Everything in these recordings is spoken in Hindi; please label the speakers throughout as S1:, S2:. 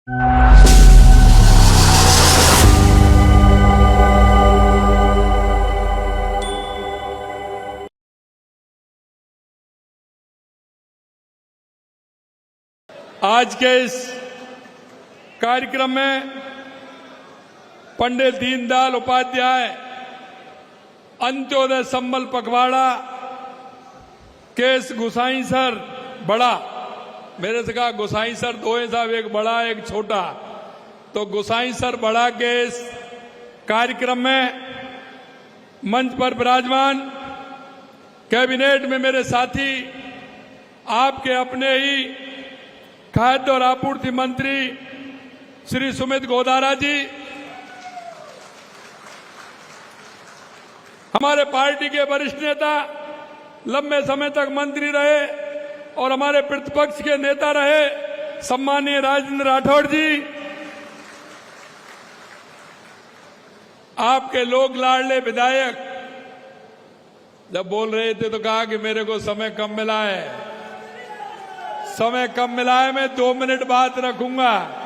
S1: आज के इस कार्यक्रम में पंडित दीनदयाल उपाध्याय अंत्योदय संबल पखवाड़ा केस गुसाई सर बड़ा, मेरे से कहा गुसाई सर दो हैं साहब, एक बड़ा एक छोटा, तो गुसाई सर बड़ा के इस कार्यक्रम में मंच पर विराजमान कैबिनेट में मेरे साथी, आपके अपने ही खाद्य और आपूर्ति मंत्री श्री सुमित गोदारा जी, हमारे पार्टी के वरिष्ठ नेता, लंबे समय तक मंत्री रहे और हमारे प्रतिपक्ष के नेता रहे सम्मानीय राजेंद्र राठौड़ जी, आपके लोक लाडले विधायक जब बोल रहे थे तो कहा कि मेरे को समय कम मिला है, समय कम मिला है, मैं 2 मिनट बात रखूंगा,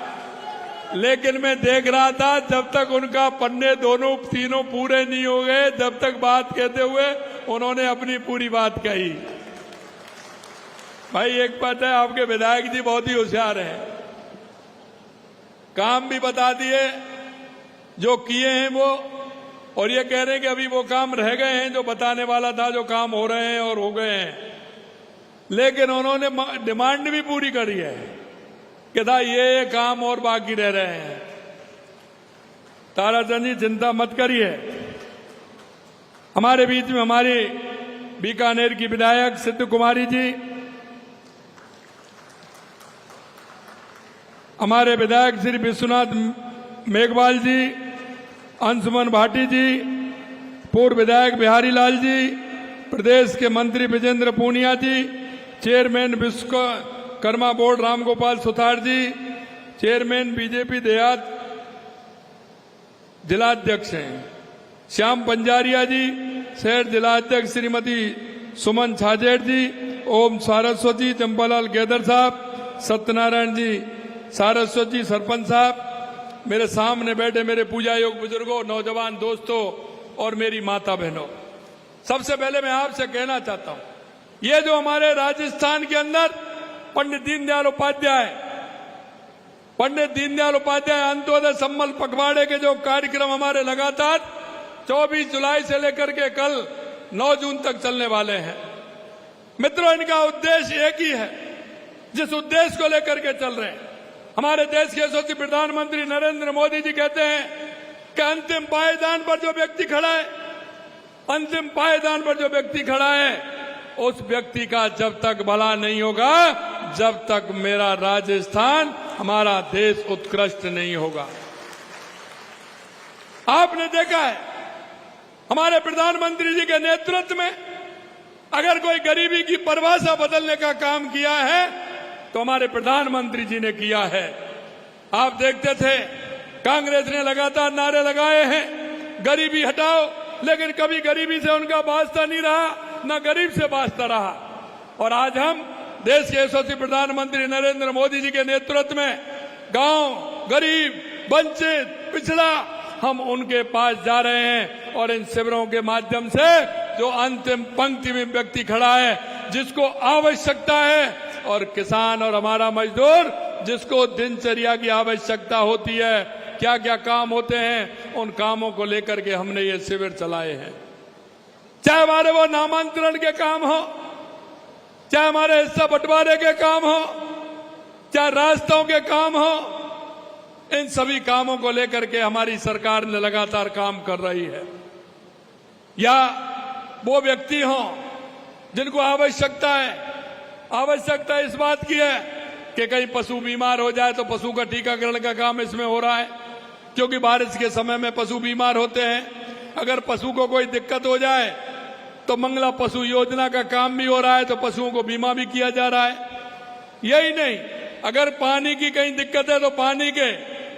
S1: लेकिन मैं देख रहा था जब तक उनका पन्ने दोनों तीनों पूरे नहीं हो गए, जब तक बात कहते हुए उन्होंने अपनी पूरी बात कही। भाई एक बात है, आपके विधायक जी बहुत ही होशियार हैं, काम भी बता दिए जो किए हैं वो, और ये कह रहे हैं कि अभी वो काम रह गए हैं जो बताने वाला था, जो काम हो रहे हैं और हो गए हैं, लेकिन उन्होंने डिमांड भी पूरी करी है कि था ये काम और बाकी रह रहे हैं। ताराचंद जी चिंता मत करिए। हमारे बीच में हमारी बीकानेर की विधायक सिद्धू कुमारी जी, हमारे विधायक श्री विश्वनाथ मेघवाल जी, अंशुमन भाटी जी, पूर्व विधायक बिहारी लाल जी, प्रदेश के मंत्री विजेंद्र पूनिया जी, चेयरमैन विश्वकर्मा बोर्ड रामगोपाल सुतार जी, चेयरमैन बीजेपी देहात जिलाध्यक्ष हैं श्याम पंजारिया जी, शहर जिलाध्यक्ष श्रीमती सुमन छाजेड़ जी, ओम सारस्वती, चंपालाल गेदर साहब, सत्यनारायण जी सारस्वत जी, सरपंच साहब, मेरे सामने बैठे मेरे पूजा योग बुजुर्गों, नौजवान दोस्तों और मेरी माता बहनों, सबसे पहले मैं आपसे कहना चाहता हूं, ये जो हमारे राजस्थान के अंदर पंडित दीनदयाल उपाध्याय अंत्योदय संबल पखवाड़े के जो कार्यक्रम हमारे लगातार 24 जुलाई से लेकर के कल 9 जून तक चलने वाले हैं। मित्रों, इनका उद्देश्य एक ही है, जिस उद्देश्य को लेकर के चल रहे हैं। हमारे देश के यशस्वी प्रधानमंत्री नरेंद्र मोदी जी कहते हैं कि अंतिम पायदान पर जो व्यक्ति खड़ा है, अंतिम पायदान पर जो व्यक्ति खड़ा है, उस व्यक्ति का जब तक भला नहीं होगा, जब तक मेरा राजस्थान, हमारा देश उत्कृष्ट नहीं होगा। आपने देखा है हमारे प्रधानमंत्री जी के नेतृत्व में अगर कोई गरीबी की परिभाषा बदलने का काम किया है तो हमारे प्रधानमंत्री जी ने किया है। आप देखते थे कांग्रेस ने लगातार नारे लगाए हैं गरीबी हटाओ, लेकिन कभी गरीबी से उनका वास्ता नहीं रहा, न गरीब से वास्ता रहा। और आज हम देश के यशस्वी प्रधानमंत्री नरेंद्र मोदी जी के नेतृत्व में गांव, गरीब, वंचित, पिछड़ा, हम उनके पास जा रहे हैं और इन शिविरों के माध्यम से जो अंतिम पंक्ति में व्यक्ति खड़ा है, जिसको आवश्यकता है, और किसान और हमारा मजदूर जिसको दिनचर्या की आवश्यकता होती है, क्या क्या काम होते हैं, उन कामों को लेकर के हमने ये शिविर चलाए हैं। चाहे हमारे वो नामांतरण के काम हो, चाहे हमारे हिस्सा बंटवारे के काम हो, चाहे रास्तों के काम हो, इन सभी कामों को लेकर के हमारी सरकार ने लगातार काम कर रही है। या वो व्यक्ति हो जिनको आवश्यकता इस बात की है कि कहीं पशु बीमार हो जाए तो पशु का टीकाकरण का काम इसमें हो रहा है, क्योंकि बारिश के समय में पशु बीमार होते हैं। अगर पशु को कोई दिक्कत हो जाए तो मंगला पशु योजना का काम भी हो रहा है, तो पशुओं को बीमा भी किया जा रहा है। यही नहीं, अगर पानी की कहीं दिक्कत है तो पानी के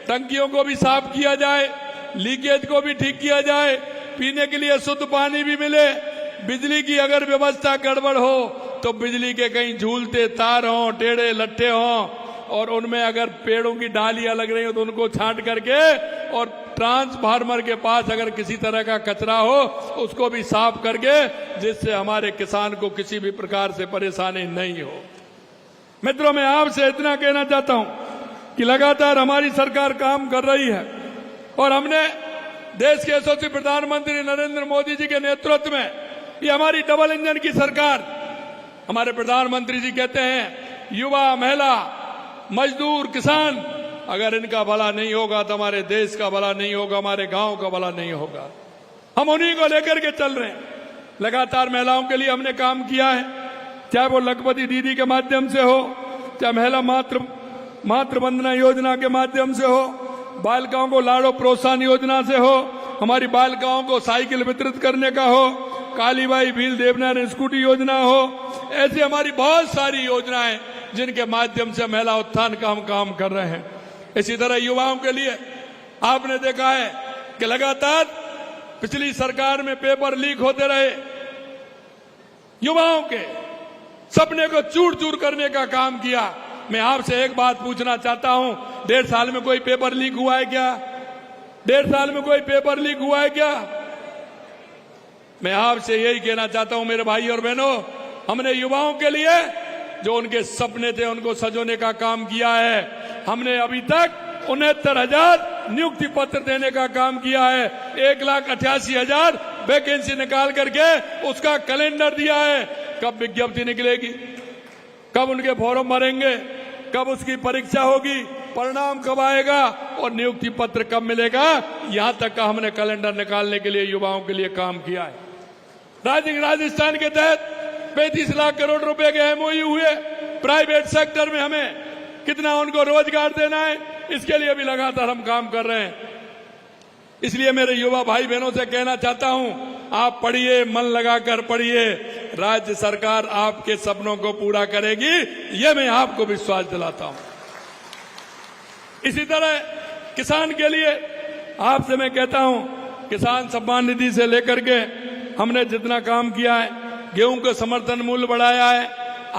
S1: टंकियों को भी साफ किया जाए, लीकेज को भी ठीक किया जाए, पीने के लिए शुद्ध पानी भी मिले। बिजली की अगर व्यवस्था गड़बड़ हो तो बिजली के कहीं झूलते तार हों, टेढ़े लट्ठे हों, और उनमें अगर पेड़ों की डालियां लग रही हो तो उनको छांट करके, और ट्रांसफार्मर के पास अगर किसी तरह का कचरा हो उसको भी साफ करके, जिससे हमारे किसान को किसी भी प्रकार से परेशानी नहीं हो। मित्रों, मैं आपसे इतना कहना चाहता हूं कि लगातार हमारी सरकार काम कर रही है और हमने देश के यशस्वी प्रधानमंत्री नरेंद्र मोदी जी के नेतृत्व में ये हमारी डबल इंजन की सरकार, हमारे प्रधानमंत्री जी कहते हैं युवा, महिला, मजदूर, किसान, अगर इनका भला नहीं होगा तो हमारे देश का भला नहीं होगा, हमारे गांव का भला नहीं होगा। हम उन्हीं को लेकर के चल रहे हैं। लगातार महिलाओं के लिए हमने काम किया है, चाहे वो लखपति दीदी के माध्यम से हो, चाहे महिला मातृ वंदना योजना के माध्यम से हो, बालिकाओं को लाड़ो प्रोत्साहन योजना से हो, हमारी बालिकाओं को साइकिल वितरित करने का हो, कालीबाई भील देवनारायण स्कूटी योजना हो, ऐसी हमारी बहुत सारी योजनाएं जिनके माध्यम से महिला उत्थान का हम काम कर रहे हैं। इसी तरह युवाओं के लिए आपने देखा है कि लगातार पिछली सरकार में पेपर लीक होते रहे, युवाओं के सपने को चूर चूर करने का काम किया। मैं आपसे एक बात पूछना चाहता हूं, 1.5 साल में कोई पेपर लीक हुआ है क्या? 1.5 साल में कोई पेपर लीक हुआ है क्या? मैं आपसे यही कहना चाहता हूं मेरे भाई और बहनों, हमने युवाओं के लिए जो उनके सपने थे उनको सजोने का काम किया है। हमने अभी तक 69,000 नियुक्ति पत्र देने का काम किया है, 1,88,000 वैकेंसी निकाल करके उसका कैलेंडर दिया है। कब विज्ञप्ति निकलेगी, कब उनके फॉर्म भरेंगे, कब उसकी परीक्षा होगी, परिणाम कब आएगा और नियुक्ति पत्र कब मिलेगा, यहां तक का हमने कैलेंडर निकालने के लिए युवाओं के लिए काम किया है। राजस्थान के तहत 35 लाख करोड़ रुपए के एमओयू हुए। प्राइवेट सेक्टर में हमें कितना उनको रोजगार देना है, इसके लिए भी लगातार हम काम कर रहे हैं। इसलिए मेरे युवा भाई बहनों से कहना चाहता हूं, आप पढ़िए, मन लगाकर पढ़िए, राज्य सरकार आपके सपनों को पूरा करेगी, ये मैं आपको विश्वास दिलाता हूं। इसी तरह किसान के लिए आपसे मैं कहता हूं, किसान सम्मान निधि से लेकर के हमने जितना काम किया है, गेहूं का समर्थन मूल्य बढ़ाया है।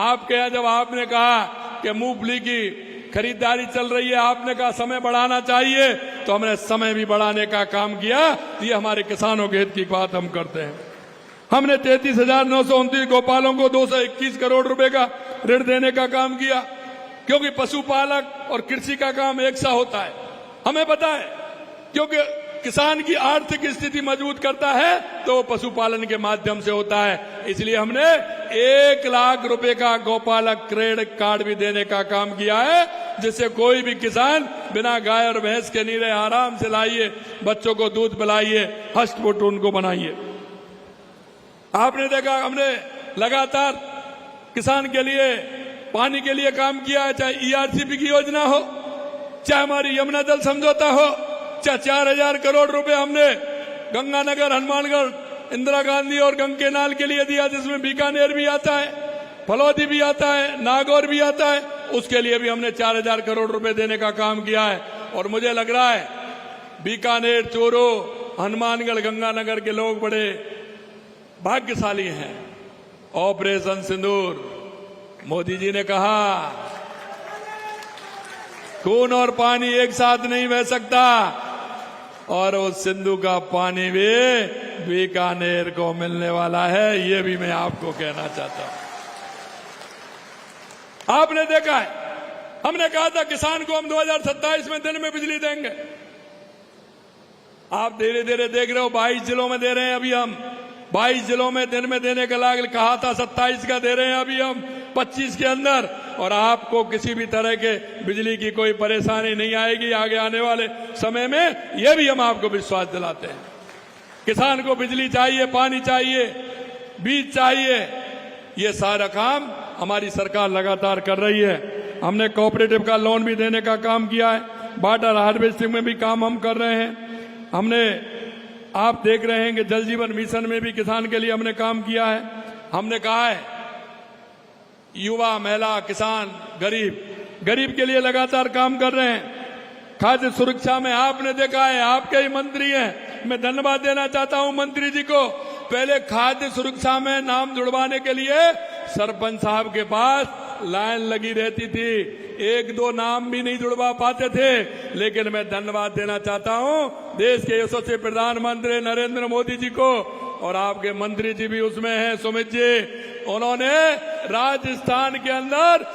S1: आपके यहां जब आपने कहा कि मूंगफली की खरीदारी चल रही है, आपने कहा समय बढ़ाना चाहिए, तो हमने समय भी बढ़ाने का काम किया। ये हमारे किसानों के हित की बात हम करते हैं। हमने 33,929 गौपालों को 221 करोड़ रुपए का ऋण देने का काम किया, क्योंकि पशुपालक और कृषि का काम एक सा होता है, हमें पता है। क्योंकि किसान की आर्थिक स्थिति मजबूत करता है तो वो पशुपालन के माध्यम से होता है। इसलिए हमने 1 लाख रुपए का गौपालक क्रेडिट कार्ड भी देने का काम किया है, जिससे कोई भी किसान बिना गाय और भैंस के नीरे आराम से लाइए, बच्चों को दूध पिलाइए, हष्ट-पुष्ट उनको बनाइए। आपने देखा हमने लगातार किसान के लिए पानी के लिए काम किया है, चाहे ईआरसीपी की योजना हो, चाहे हमारी यमुना जल समझौता हो, चाहे 4,000 करोड़ रुपए हमने गंगानगर, हनुमानगढ़, इंदिरा गांधी और गंगकेनाल के लिए दिया, जिसमें बीकानेर भी आता है, फलौदी भी आता है, नागौर भी आता है, उसके लिए भी हमने 4,000 करोड़ रुपए देने का काम किया है। और मुझे लग रहा है बीकानेर, चोरो, हनुमानगढ़, गंगानगर के लोग बड़े भाग्यशाली हैं। ऑपरेशन सिंदूर, मोदी जी ने कहा खून और पानी एक साथ नहीं बह सकता, और उस सिंधु का पानी भी बीकानेर को मिलने वाला है, ये भी मैं आपको कहना चाहता हूं। आपने देखा है, हमने कहा था किसान को हम 2027 में दिन में बिजली देंगे। आप धीरे धीरे देख रहे हो 22 जिलों में दे रहे हैं अभी हम, 22 जिलों में दिन में देने का लाग कहा था, 27 का दे रहे हैं अभी हम 25 के अंदर, और आपको किसी भी तरह के बिजली की कोई परेशानी नहीं आएगी आगे आने वाले समय में, यह भी हम आपको विश्वास दिलाते हैं। किसान को बिजली चाहिए, पानी चाहिए, बीज चाहिए, ये सारा काम हमारी सरकार लगातार कर रही है। हमने कोऑपरेटिव का लोन भी देने का काम किया है, वाटर हार्वेस्टिंग में भी काम हम कर रहे हैं। हमने, आप देख रहे हैं कि जल जीवन मिशन में भी किसान के लिए हमने काम किया है। हमने कहा है युवा, महिला, किसान, गरीब के लिए लगातार काम कर रहे हैं। खाद्य सुरक्षा में आपने देखा है, आपके ही मंत्री हैं, मैं धन्यवाद देना चाहता हूं मंत्री जी को। पहले खाद्य सुरक्षा में नाम जुड़वाने के लिए सरपंच साहब के पास लाइन लगी रहती थी, एक दो नाम भी नहीं जुड़वा पाते थे, लेकिन मैं धन्यवाद देना चाहता हूं देश के यशस्वी प्रधानमंत्री नरेंद्र मोदी जी को, और आपके मंत्री जी भी उसमें हैं, सुमित जी। उन्होंने राजस्थान के अंदर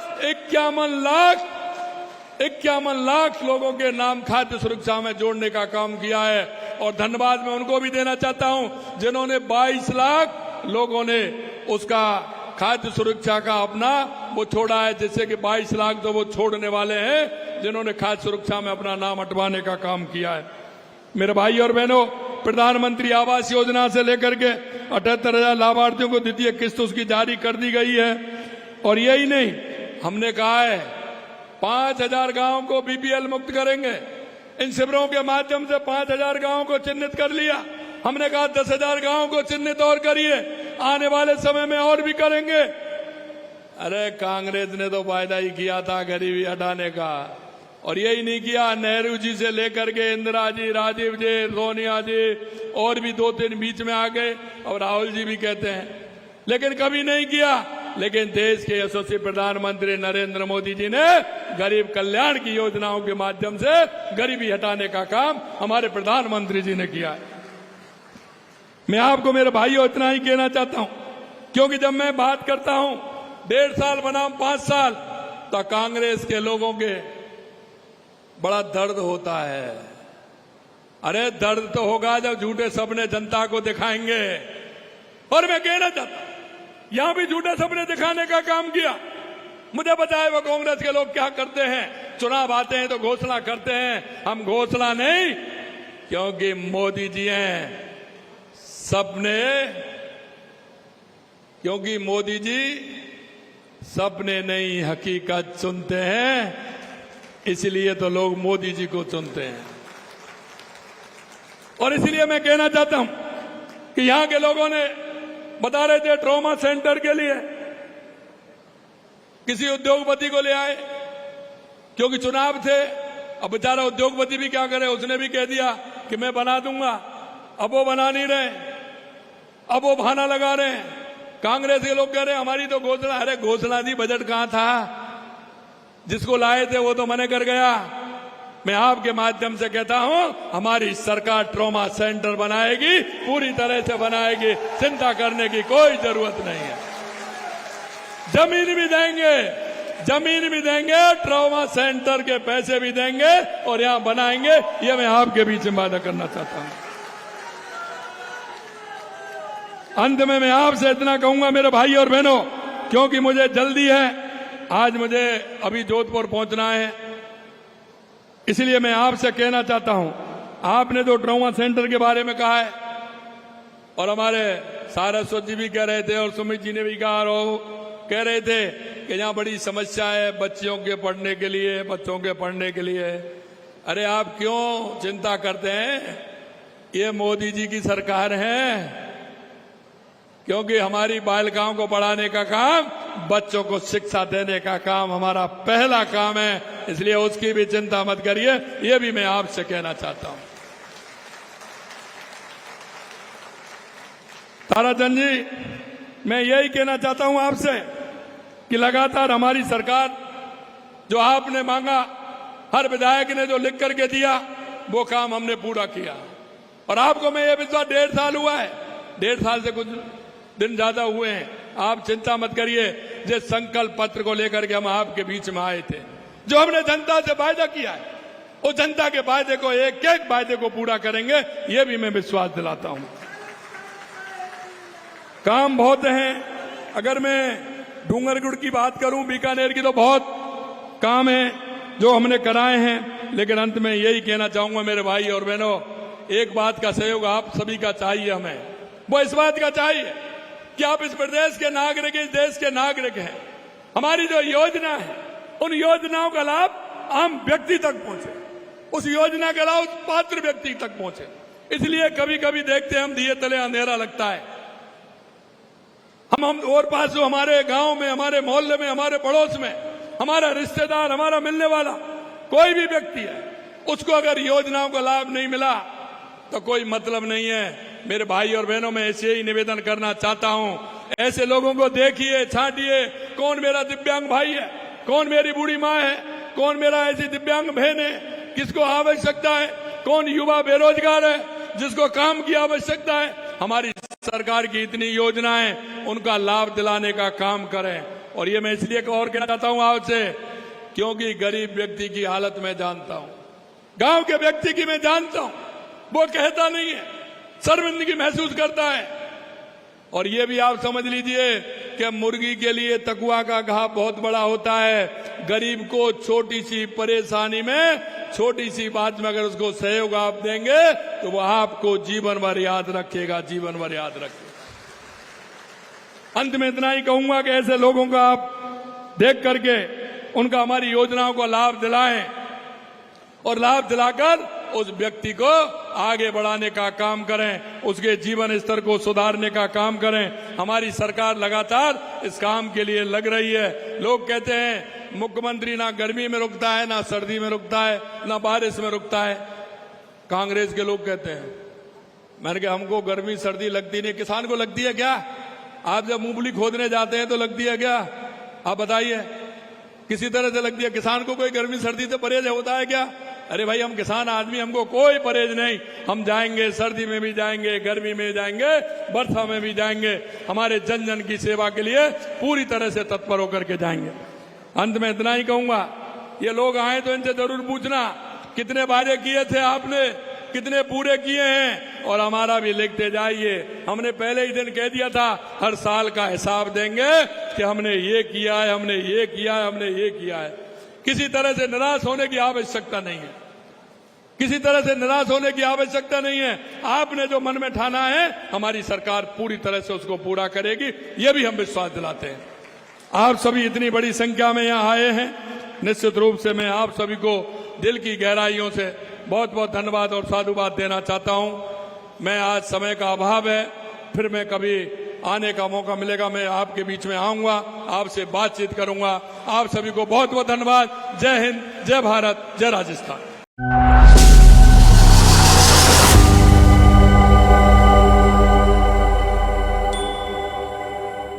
S1: 51 लाख लोगों के नाम खाद्य सुरक्षा में जोड़ने का काम किया है। और धन्यवाद मैं उनको भी देना चाहता हूं जिन्होंने 22 लाख लोगों ने उसका खाद्य सुरक्षा का अपना वो छोड़ा है, जिससे कि 22 लाख तो वो छोड़ने वाले हैं जिन्होंने खाद्य सुरक्षा में अपना नाम हटवाने का काम किया है। मेरे भाई और बहनों, प्रधानमंत्री आवास योजना से लेकर के 78,000 लाभार्थियों को द्वितीय किस्त उसकी जारी कर दी गई है। और यही नहीं, हमने कहा है 5,000 गांवों को बीपीएल मुक्त करेंगे। इन शिविरों के माध्यम से 5,000 गांवों को चिन्हित कर लिया। हमने कहा 10,000 गांवों को चिन्हित और करिए, आने वाले समय में और भी करेंगे। अरे कांग्रेस ने तो वायदा ही किया था गरीबी हटाने का, और यही नहीं किया। नेहरू जी से लेकर के इंदिरा जी, राजीव जी, सोनिया जी और भी 2-3 बीच में आ गए, और राहुल जी भी कहते हैं, लेकिन कभी नहीं किया। लेकिन देश के यशस्वी प्रधानमंत्री नरेंद्र मोदी जी ने गरीब कल्याण की योजनाओं के माध्यम से गरीबी हटाने का काम हमारे प्रधानमंत्री जी ने किया है। मैं आपको मेरे भाइयों इतना ही कहना चाहता हूं, क्योंकि जब मैं बात करता हूं 1.5 साल बनाम 5 साल, तो कांग्रेस के लोगों के बड़ा दर्द होता है। अरे दर्द तो होगा जब झूठे सपने जनता को दिखाएंगे। और मैं कहना चाहता हूं, यहां भी झूठे सपने दिखाने का काम किया। मुझे बताए वो कांग्रेस के लोग क्या करते हैं, चुनाव आते हैं तो घोषणा करते हैं। हम घोषणा नहीं, क्योंकि मोदी जी हैं सपने, क्योंकि मोदी जी सपने नहीं हकीकत चुनते हैं, इसलिए तो लोग मोदी जी को चुनते हैं। और इसलिए मैं कहना चाहता हूं कि यहां के लोगों ने बता रहे थे ट्रॉमा सेंटर के लिए किसी उद्योगपति को ले आए, क्योंकि चुनाव थे। अब बेचारा उद्योगपति भी क्या करे, उसने भी कह दिया कि मैं बना दूंगा। अब वो बना नहीं रहे, अब वो बहाना लगा रहे हैं। कांग्रेस के लोग कह रहे हैं हमारी तो घोषणा, अरे घोषणा थी, बजट कहां था? जिसको लाए थे वो तो मना कर गया। मैं आपके माध्यम से कहता हूं, हमारी सरकार ट्रॉमा सेंटर बनाएगी, पूरी तरह से बनाएगी, चिंता करने की कोई जरूरत नहीं है। जमीन भी देंगे, ट्रॉमा सेंटर के पैसे भी देंगे और यहां बनाएंगे। ये मैं आपके बीच में वादा करना चाहता हूं। अंत में मैं आपसे इतना कहूंगा मेरे भाई और बहनों, क्योंकि मुझे जल्दी है, आज मुझे अभी जोधपुर पहुंचना है, इसलिए मैं आपसे कहना चाहता हूं, आपने तो ट्रॉमा सेंटर के बारे में कहा है, और हमारे सारस्वत जी भी कह रहे थे और सुमित जी ने भी कहा, और कह रहे थे कि यहां बड़ी समस्या है बच्चों के पढ़ने के लिए। अरे आप क्यों चिंता करते हैं? ये मोदी जी की सरकार है, क्योंकि हमारी बालिकाओं को पढ़ाने का काम, बच्चों को शिक्षा देने का काम हमारा पहला काम है, इसलिए उसकी भी चिंता मत करिए। ये भी मैं आपसे कहना चाहता हूं। ताराचंद जी, मैं यही कहना चाहता हूं आपसे कि लगातार हमारी सरकार, जो आपने मांगा, हर विधायक ने जो लिख करके दिया, वो काम हमने पूरा किया। और आपको मैं ये विश्वास, 1.5 साल हुआ है, 1.5 साल से कुछ दिन ज्यादा हुए हैं, आप चिंता मत करिए। जिस संकल्प पत्र को लेकर के हम आपके बीच में आए थे, जो हमने जनता से वायदा किया है, उस जनता के वायदे को, एक एक वायदे को पूरा करेंगे, ये भी मैं विश्वास दिलाता हूं। काम बहुत हैं। अगर मैं डूंगरगढ़ की बात करूं, बीकानेर की, तो बहुत काम है जो हमने कराए हैं। लेकिन अंत में यही कहना चाहूंगा मेरे भाई और बहनों, एक बात का सहयोग आप सभी का चाहिए हमें। वो इस बात का चाहिए कि आप इस प्रदेश के नागरिक, इस देश के नागरिक हैं। हमारी जो योजना है, उन योजनाओं का लाभ आम व्यक्ति तक पहुंचे, उस योजना का लाभ उस पात्र व्यक्ति तक पहुंचे। इसलिए कभी कभी देखते हैं हम, दिए तले अंधेरा लगता है। हम और पास जो हमारे गांव में, हमारे मोहल्ले में, हमारे पड़ोस में, हमारा रिश्तेदार, हमारा मिलने वाला कोई भी व्यक्ति है, उसको अगर योजनाओं का लाभ नहीं मिला तो कोई मतलब नहीं है। मेरे भाई और बहनों, मैं ऐसे ही निवेदन करना चाहता हूं, ऐसे लोगों को देखिए, छांटिए, कौन मेरा दिव्यांग भाई है, कौन मेरी बूढ़ी माँ है, कौन मेरा ऐसी दिव्यांग बहन है किसको आवश्यकता है, कौन युवा बेरोजगार है जिसको काम की आवश्यकता है। हमारी सरकार की इतनी योजनाएं, उनका लाभ दिलाने का काम करें। और ये मैं इसलिए और कहना चाहता हूं आपसे, क्योंकि गरीब व्यक्ति की हालत मैं जानता हूं, गांव के व्यक्ति की मैं जानता हूं, वो कहता नहीं है, शर्मिंदगी महसूस करता है। और ये भी आप समझ लीजिए कि मुर्गी के लिए तकुआ का घाव बहुत बड़ा होता है। गरीब को छोटी सी परेशानी में, छोटी सी बात में अगर उसको सहयोग आप देंगे तो वह आपको जीवन भर याद रखेगा, जीवन भर याद रखेगा। अंत में इतना ही कहूंगा कि ऐसे लोगों का आप देख करके उनका हमारी योजनाओं को लाभ दिलाएं और लाभ दिलाकर उस व्यक्ति को आगे बढ़ाने का काम करें, उसके जीवन स्तर को सुधारने का काम करें। हमारी सरकार लगातार इस काम के लिए लग रही है। लोग कहते हैं मुख्यमंत्री ना गर्मी में रुकता है, ना सर्दी में रुकता है, ना बारिश में रुकता है। कांग्रेस के लोग कहते हैं, मैंने कहा हमको गर्मी सर्दी लगती नहीं, किसान को लगती है क्या? आप जब मूंगफली खोदने जाते हैं तो लगती है क्या? आप बताइए, किसी तरह से लगती है। किसान को कोई गर्मी सर्दी से परहेज होता है क्या? अरे भाई, हम किसान आदमी, हमको कोई परहेज नहीं। हम जाएंगे, सर्दी में भी जाएंगे, गर्मी में जाएंगे, बरसा में भी जाएंगे, हमारे जन जन की सेवा के लिए पूरी तरह से तत्पर होकर के जाएंगे। अंत में इतना ही कहूंगा, ये लोग आए तो इनसे जरूर पूछना कितने वादे किए थे आपने, कितने पूरे किए हैं, और हमारा भी लिखते जाइए। हमने पहले ही दिन कह दिया था हर साल का हिसाब देंगे कि हमने ये किया है, हमने ये किया है, हमने ये किया है। किसी तरह से निराश होने की आवश्यकता नहीं है, किसी तरह से निराश होने की आवश्यकता नहीं है। आपने जो मन में ठाना है, हमारी सरकार पूरी तरह से उसको पूरा करेगी, ये भी हम विश्वास दिलाते हैं। आप सभी इतनी बड़ी संख्या में यहाँ आए हैं, निश्चित रूप से मैं आप सभी को दिल की गहराइयों से बहुत बहुत धन्यवाद और साधुवाद देना चाहता हूं। मैं आज समय का अभाव है, फिर मैं कभी आने का मौका मिलेगा मैं आपके बीच में आऊंगा, आपसे बातचीत करूंगा। आप सभी को बहुत बहुत धन्यवाद। जय हिंद, जय भारत, जय राजस्थान।